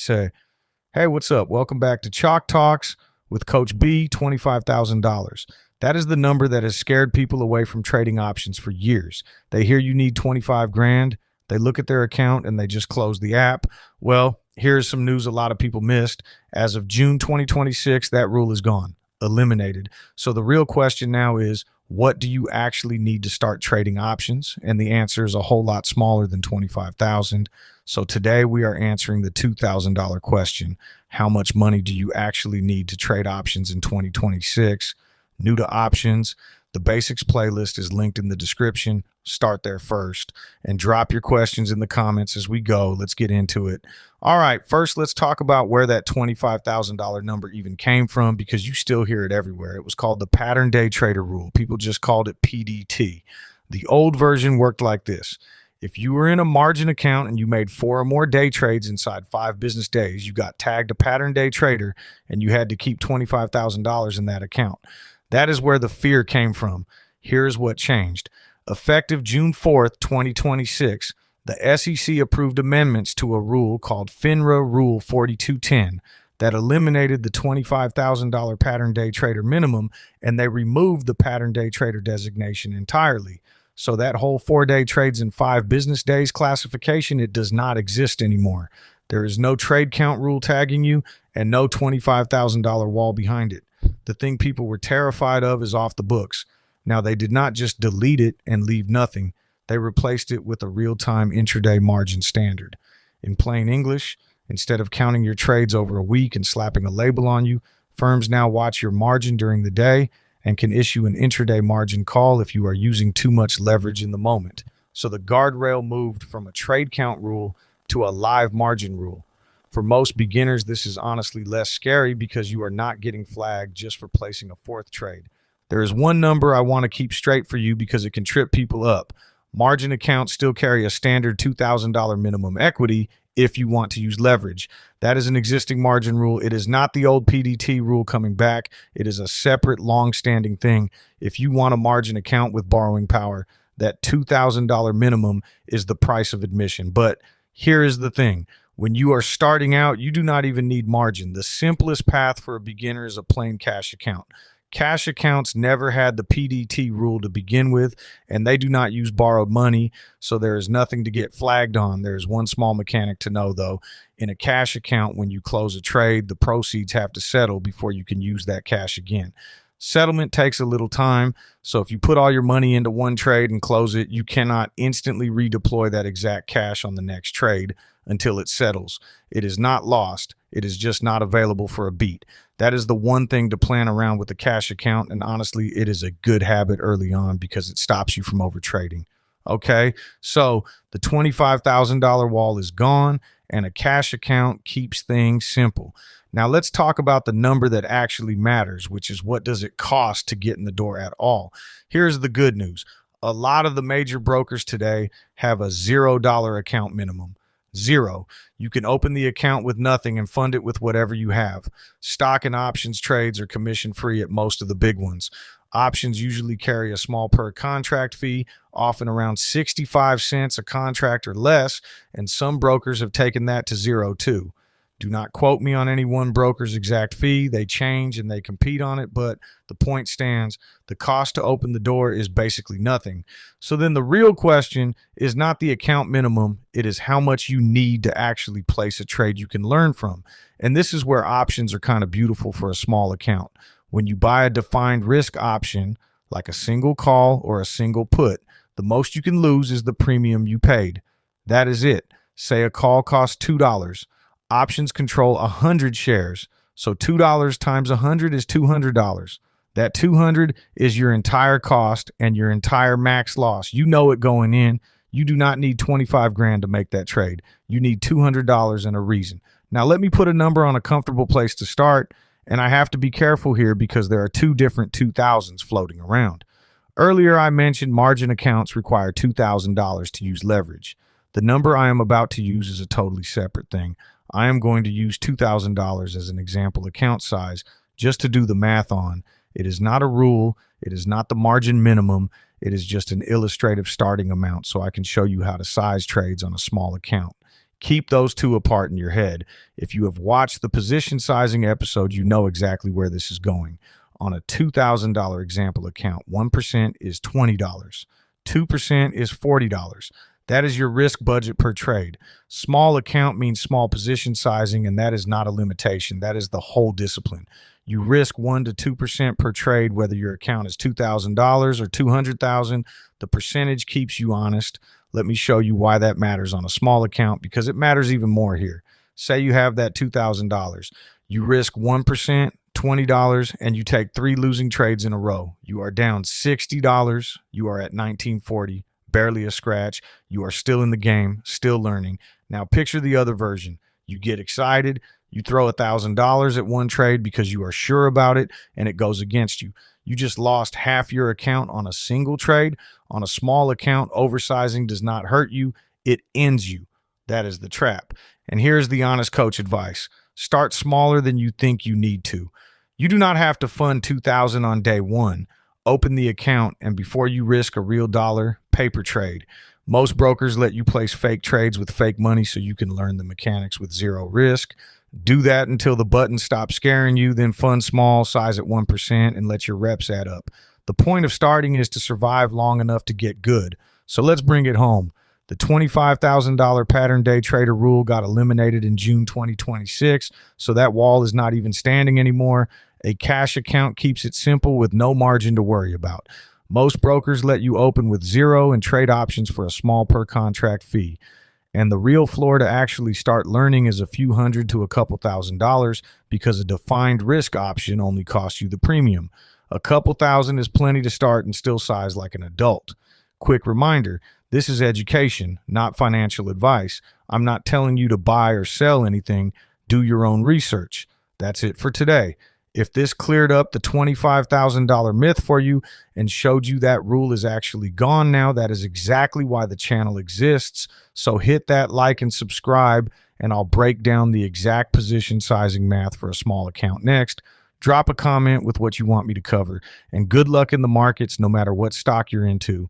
Say, hey, what's up? Welcome back to Chalk Talks with Coach B, $25,000. That is the number that has scared people away from trading options for years. They hear you need 25 grand, they look at their account and they just close the app. Well, here's some news a lot of people missed. As of June 2026, that rule is gone, eliminated. So the real question now is, what do you actually need to start trading options? And the answer is a whole lot smaller than 25,000. So today we are answering the $2,000 question. How much money do you actually need to trade options in 2026? New to options, the basics playlist is linked in the description. Start there first and drop your questions in the comments as we go. Let's get into it. All right, first let's talk about where that $25,000 number even came from, because you still hear it everywhere. It was called the pattern day trader rule. People just called it PDT. The old version worked like this. If you were in a margin account and you made 4 or more day trades inside 5 business days, you got tagged a pattern day trader and you had to keep $25,000 in that account. That is where the fear came from. Here's what changed. Effective June 4th, 2026, the SEC approved amendments to a rule called FINRA Rule 4210 that eliminated the $25,000 pattern day trader minimum, and they removed the pattern day trader designation entirely. So that whole 4-day trades in 5 business days classification, it does not exist anymore. There is no trade count rule tagging you and no $25,000 wall behind it. The thing people were terrified of is off the books. Now, they did not just delete it and leave nothing. They replaced it with a real-time intraday margin standard. In plain English, instead of counting your trades over a week and slapping a label on you, firms now watch your margin during the day and can issue an intraday margin call if you are using too much leverage in the moment. So the guardrail moved from a trade count rule to a live margin rule. For most beginners, this is honestly less scary because you are not getting flagged just for placing a 4th trade. There is one number I want to keep straight for you because it can trip people up. Margin accounts still carry a standard $2,000 minimum equity if you want to use leverage. That is an existing margin rule. It is not the old PDT rule coming back. It is a separate, long-standing thing. If you want a margin account with borrowing power, that $2,000 minimum is the price of admission. But here is the thing. When you are starting out, you do not even need margin. The simplest path for a beginner is a plain cash account. Cash accounts never had the PDT rule to begin with, and they do not use borrowed money, so there is nothing to get flagged on. There is one small mechanic to know, though. In a cash account, when you close a trade, the proceeds have to settle before you can use that cash again. Settlement takes a little time, so if you put all your money into one trade and close it, you cannot instantly redeploy that exact cash on the next trade until it settles. It is not lost. It is just not available for a beat. That is the one thing to plan around with a cash account, and honestly, it is a good habit early on because it stops you from overtrading. Okay, so the $25,000 wall is gone, and a cash account keeps things simple. Now let's talk about the number that actually matters, which is what does it cost to get in the door at all. Here's the good news. A lot of the major brokers today have a $0 account minimum. 0. You can open the account with nothing and fund it with whatever you have. Stock and options trades are commission free at most of the big ones. Options usually carry a small per contract fee, often around 65 cents a contract or less, and some brokers have taken that to 0 too. Do not quote me on any one broker's exact fee. They change and they compete on it, but the point stands. The cost to open the door is basically nothing. So then the real question is not the account minimum. It is how much you need to actually place a trade you can learn from. And this is where options are kind of beautiful for a small account. When you buy a defined risk option, like a single call or a single put, the most you can lose is the premium you paid. That is it. Say a call costs $2. Options control 100 shares. So $2 times 100 is $200. That 200 is your entire cost and your entire max loss. You know it going in. You do not need 25 grand to make that trade. You need $200 and a reason. Now let me put a number on a comfortable place to start. And I have to be careful here because there are 2 different 2000s floating around. Earlier I mentioned margin accounts require $2,000 to use leverage. The number I am about to use is a totally separate thing. I am going to use $2,000 as an example account size just to do the math on. It is not a rule. It is not the margin minimum. It is just an illustrative starting amount so I can show you how to size trades on a small account. Keep those two apart in your head. If you have watched the position sizing episode, you know exactly where this is going. On a $2,000 example account, 1% is $20. 2% is $40. That is your risk budget per trade. Small account means small position sizing, and that is not a limitation. That is the whole discipline. You risk 1 to 2% per trade, whether your account is $2,000 or $200,000. The percentage keeps you honest. Let me show you why that matters on a small account, because it matters even more here. Say you have that $2,000. You risk 1%, $20, and you take 3 losing trades in a row. You are down $60. You are at 1940, barely a scratch. You are still in the game, still learning. Now picture the other version. You get excited. You throw $1,000 at one trade because you are sure about it, and it goes against you. You just lost half your account on a single trade. On a small account, oversizing does not hurt you. It ends you. That is the trap. And here's the honest coach advice. Start smaller than you think you need to. You do not have to fund $2,000 on day one. Open the account, and before you risk a real dollar, paper trade. Most brokers let you place fake trades with fake money so you can learn the mechanics with zero risk. Do that until the button stops scaring you, then fund small, size at 1%, and let your reps add up. The point of starting is to survive long enough to get good. So let's bring it home. The $25,000 pattern day trader rule got eliminated in June 2026, so that wall is not even standing anymore. A cash account keeps it simple with no margin to worry about. Most brokers let you open with zero and trade options for a small per contract fee. And the real floor to actually start learning is a few hundred to a couple $1,000, because a defined risk option only costs you the premium. A couple thousand is plenty to start and still size like an adult. Quick reminder, this is education, not financial advice. I'm not telling you to buy or sell anything. Do your own research. That's it for today. If this cleared up the $25,000 myth for you and showed you that rule is actually gone now, that is exactly why the channel exists. So hit that like and subscribe, and I'll break down the exact position sizing math for a small account next. Drop a comment with what you want me to cover, and good luck in the markets no matter what stock you're into.